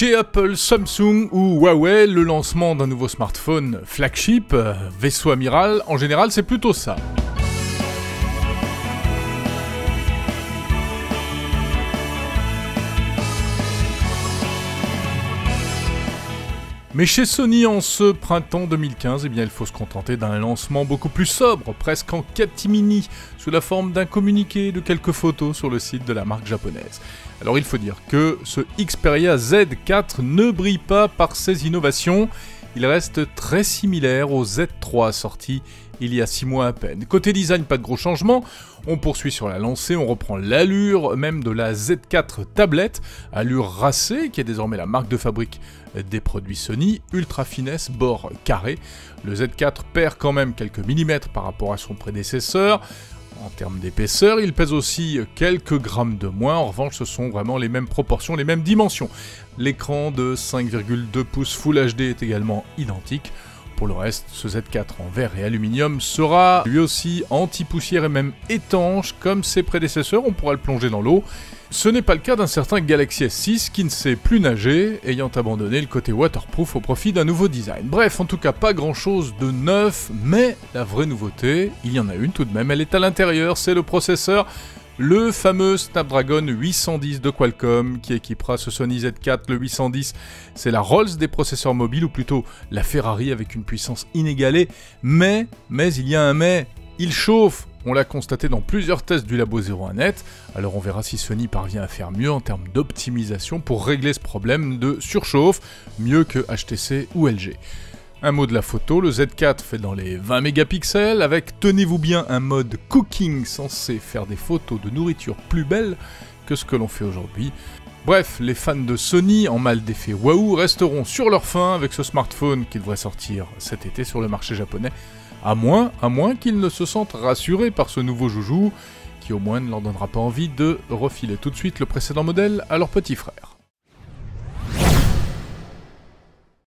Chez Apple, Samsung ou Huawei, le lancement d'un nouveau smartphone flagship, vaisseau amiral, en général c'est plutôt ça. Mais chez Sony, en ce printemps 2015, il faut se contenter d'un lancement beaucoup plus sobre, presque en catimini, sous la forme d'un communiqué et de quelques photos sur le site de la marque japonaise. Alors il faut dire que ce Xperia Z4 ne brille pas par ses innovations, il reste très similaire au Z3 sorti il y a 6 mois à peine. Côté design, pas de gros changements, on poursuit sur la lancée, on reprend l'allure même de la Z4 tablette, allure racée qui est désormais la marque de fabrique des produits Sony, ultra finesse, bord carré. Le Z4 perd quand même quelques millimètres par rapport à son prédécesseur. En termes d'épaisseur, il pèse aussi quelques grammes de moins, en revanche ce sont vraiment les mêmes proportions, les mêmes dimensions. L'écran de 5,2 pouces Full HD est également identique. Pour le reste, ce Z4 en verre et aluminium sera lui aussi anti-poussière et même étanche comme ses prédécesseurs, on pourra le plonger dans l'eau. Ce n'est pas le cas d'un certain Galaxy S6 qui ne sait plus nager, ayant abandonné le côté waterproof au profit d'un nouveau design. Bref, en tout cas pas grand chose de neuf, mais la vraie nouveauté, il y en a une tout de même, elle est à l'intérieur, c'est le processeur. Le fameux Snapdragon 810 de Qualcomm qui équipera ce Sony Z4, le 810, c'est la Rolls des processeurs mobiles, ou plutôt la Ferrari avec une puissance inégalée, mais il y a un mais, il chauffe. On l'a constaté dans plusieurs tests du Labo 01net, alors on verra si Sony parvient à faire mieux en termes d'optimisation pour régler ce problème de surchauffe, mieux que HTC ou LG. Un mot de la photo, le Z4 fait dans les 20 mégapixels, avec, tenez-vous bien, un mode cooking censé faire des photos de nourriture plus belles que ce que l'on fait aujourd'hui. Bref, les fans de Sony, en mal d'effet waouh, resteront sur leur faim avec ce smartphone qui devrait sortir cet été sur le marché japonais, à moins qu'ils ne se sentent rassurés par ce nouveau joujou, qui au moins ne leur donnera pas envie de refiler tout de suite le précédent modèle à leur petit frère.